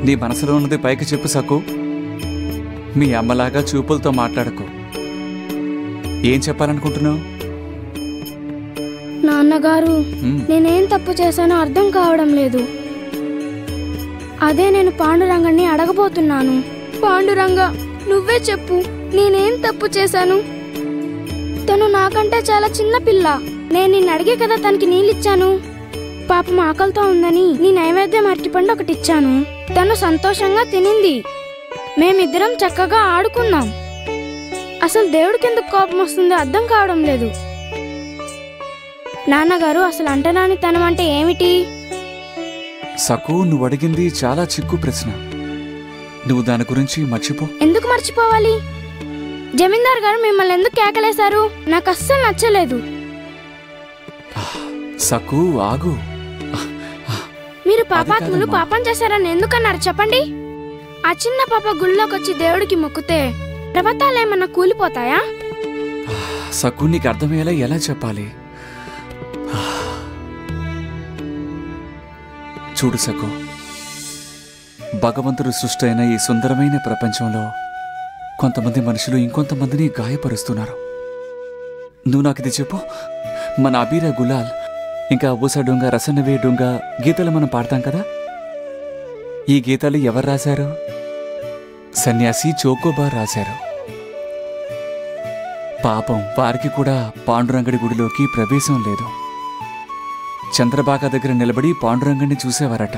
నీ మనసులో ఉన్నది పైకి చెప్పు సకు. మీ అమ్మలాగా చూపులతో మాట్లాడకు. ఏం చెప్పాలనుకుంటున్నావు? నాన్నగారు, నేనేం తప్పు చేశానో అర్థం కావడం లేదు. అదే నేను పాండురంగని అడగబోతున్నాను. పాండురంగ, నువ్వే చెప్పు, నేనేం తప్పు చేశాను? తను నాకంటే చాలా చిన్న పిల్ల. నేను నిన్ను అడిగే కదా తనకి నీళ్ళిచ్చాను. పాపం ఆకలితో ఉందని నీ నైవేద్యం అరటిపండు ఒకటిచ్చాను. తను సంతోషంగా తినింది. మేమిద్దరం చక్కగా ఆడుకున్నాం. అసలు దేవుడికి ఎందుకు కోపం వస్తుందో అర్థం కావడం లేదు. నాన్నగారు, అసలు అంటరానితనం అంటే ఏమిటి? సకు, నువ్వు అడిగింది చాలా చిక్కు ప్రశ్న. నువ్వు దాని గురించి మర్చిపో. ఎందుకు మర్చిపోవాలి? జమీందార్ గారు మిమ్మల్ని ఎందుకు కేకలేశారు? నాకు అస్సలు నచ్చలేదు. సకు, ఆగు. మీరు పాపాత్ములు పాపం చేశారని ఎందుకన్నారు చెప్పండి. ఆ చిన్న పాప గుళ్ళోకి వచ్చి దేవుడికి మొక్కుతే పర్వతాలేమన్నా కూలిపోతాయా? సకు, నీకు అర్థమయ్యేలా ఎలా చెప్పాలి? చూడు సకు, భగవంతుడు సృష్టి అయిన ఈ సుందరమైన ప్రపంచంలో కొంతమంది మనుషులు ఇంకొంతమందిని గాయపరుస్తున్నారు. నువ్వు నాకు ఇది చెప్పు. మన అబీరా గులాల్ ఇంకా ఊస డొంగ రసనవే డొంగ గీతలు మనం పాడతాం కదా. ఈ గీతాలు ఎవరు రాశారు? సన్యాసి చోకోబార్ రాశారు. పాపం, వారికి కూడా పాండురంగడి గుడిలోకి ప్రవేశం లేదు. చంద్రబాగా దగ్గర నిలబడి పాండురంగడిని చూసేవారట.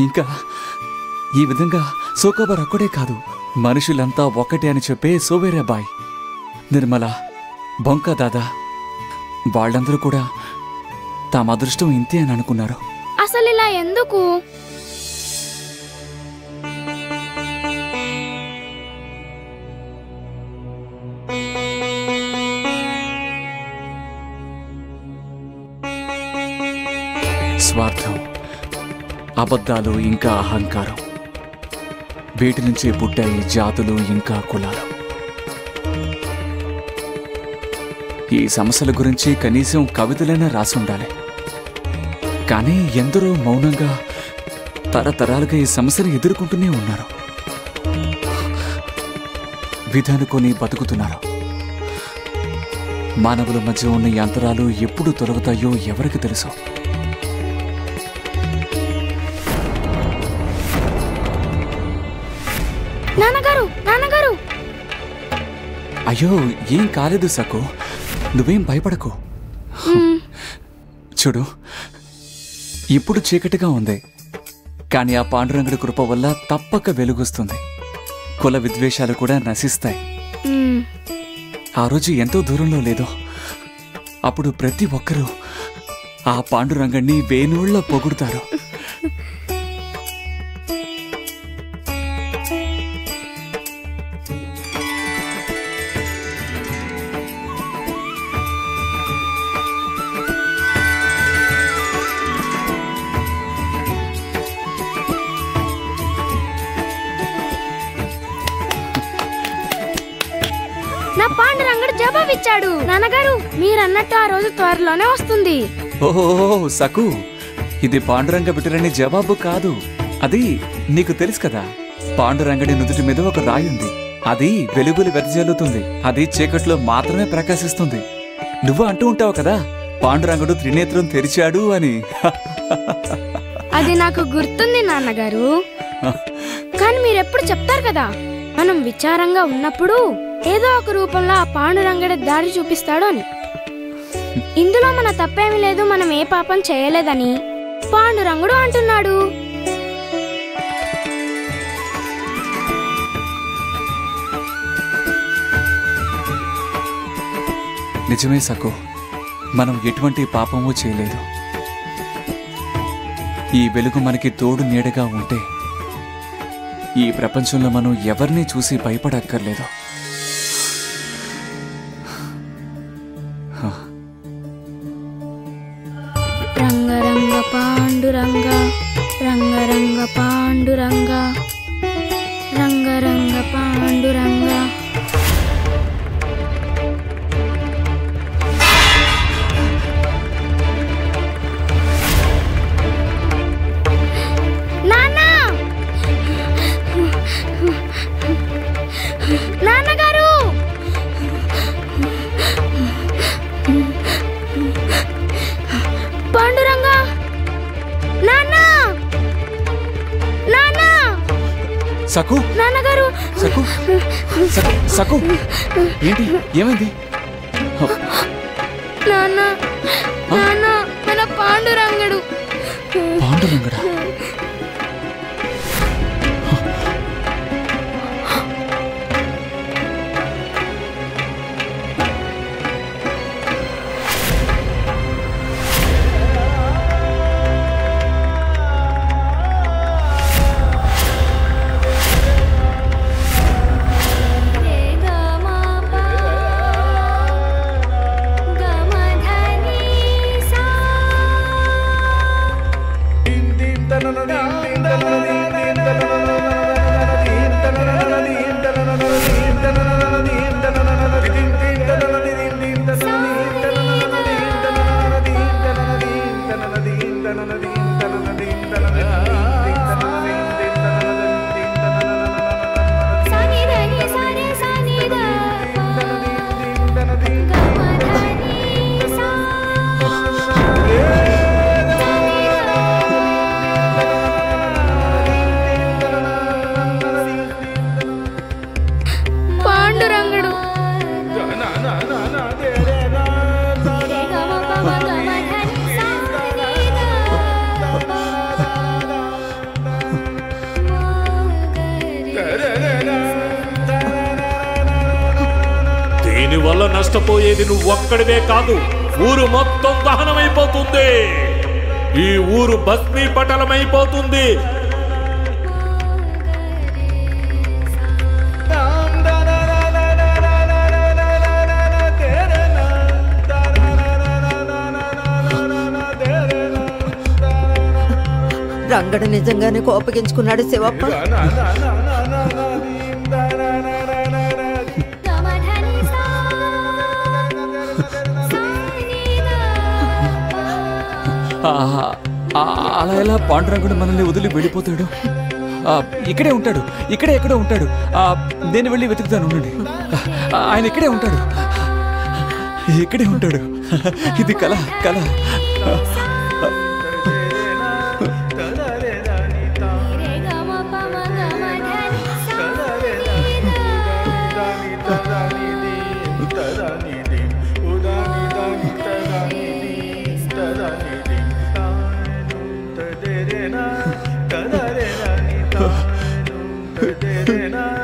ఇంకా ఈ విధంగా చోకోబార్ ఒక్కడే కాదు, మనుషులంతా ఒక్కటే అని చెప్పే సోవేరాబాయ్, నిర్మల, బొంక దాదా, వాళ్ళందరూ కూడా తమ అదృష్టం ఇంతే అని అనుకున్నారు. అసలు ఇలా ఎందుకు? స్వార్థం, అబద్ధాలు ఇంకా అహంకారం, వీటి నుంచే పుట్టాయి జాతులు ఇంకా కులాలు. ఈ సమస్యల గురించి కనీసం కవితలైనా రాసుండాలి. కానీ ఎందరో మౌనంగా తరతరాలుగా ఈ సమస్యను ఎదుర్కొంటూనే ఉన్నారు. విధానుకొని బతుకుతున్నారు. మానవుల మధ్య ఉన్న ఈ అంతరాలు ఎప్పుడు తొలగుతాయో ఎవరికి తెలుసు? నాన్నగారు, నాన్నగారు! అయ్యో, ఏం కాలేదు సకు, నువ్వేం భయపడకు. చూడు, ఇప్పుడు చీకటిగా ఉంది, కానీ ఆ పాండురంగడి కృప వల్ల తప్పక వెలుగొస్తుంది. కుల విద్వేషాలు కూడా నశిస్తాయి. ఆ రోజు ఎంతో దూరంలో లేదో అప్పుడు ప్రతి ఒక్కరూ ఆ పాండురంగడిని వేణుళ్ళ పొగుడుతారు. నా పాండురంగడు జవాబిచ్చాడు. నాన్నగారు, మీరన్నట్టు ఆ రోజు త్వరలోనే వస్తుంది. ఓహో సకు, ఇది పాండురంగ బిడ్డలని జవాబు కాదు. అది నీకు తెలుసు కదా, పాండురంగడి నుదుటి మీద ఒక రాయి ఉంది. అది వెలుగులు వెదజల్లుతుంది. అది చీకట్లో మాత్రమే ప్రకాశిస్తుంది. నువ్వు అంటూ ఉంటావు కదా, పాండురంగడు త్రినేత్రం తెరిచాడు అని. అది నాకు గుర్తుంది నాన్నగారు. కానీ మీరెప్పుడు చెప్తారు కదా, మనం విచారంగా ఉన్నప్పుడు ఏదో ఒక రూపంలో ఆ పాండురంగడి దారి చూపిస్తాడు అని. ఇందులో మన తప్పేమీ లేదు, మనం ఏ పాపం చేయలేదని పాండురంగుడు అంటున్నాడు. నిజమే సకు, మనం ఎటువంటి పాపమూ చేయలేదు. ఈ వెలుగు మనకి తోడు నీడగా ఉంటే ఈ ప్రపంచంలో మనం ఎవరిని చూసి భయపడక్కర్లేదు. రంగరంగ పాండురంగ, రంగరంగ పాండురంగ, రంగరంగ పాండురంగ. సకు నాన్నగారు సకు సకు సకు ఏంటి ఏమైంది? నాన్న నాన్న మన పాండురంగడు. పాండురంగడా? దీనివల్ల నష్టపోయేది నువ్వు ఒక్కడివే కాదు, ఊరు మొత్తం దహనమైపోతుంది. ఈ ఊరు భస్మీపటలమైపోతుంది. రంగడు నిజంగానే కోపగించుకున్నాడు శివప్ప. అలా ఎలా పాండురంగుడు మనల్ని వదిలి వెళ్ళిపోతాడు? ఇక్కడే ఉంటాడు, ఇక్కడే ఎక్కడో ఉంటాడు. నేను వెళ్ళి వెతుకుతాను, ఉండండి. ఆయన ఇక్కడే ఉంటాడు, ఇక్కడే ఉంటాడు. ఇది కళ కళ. da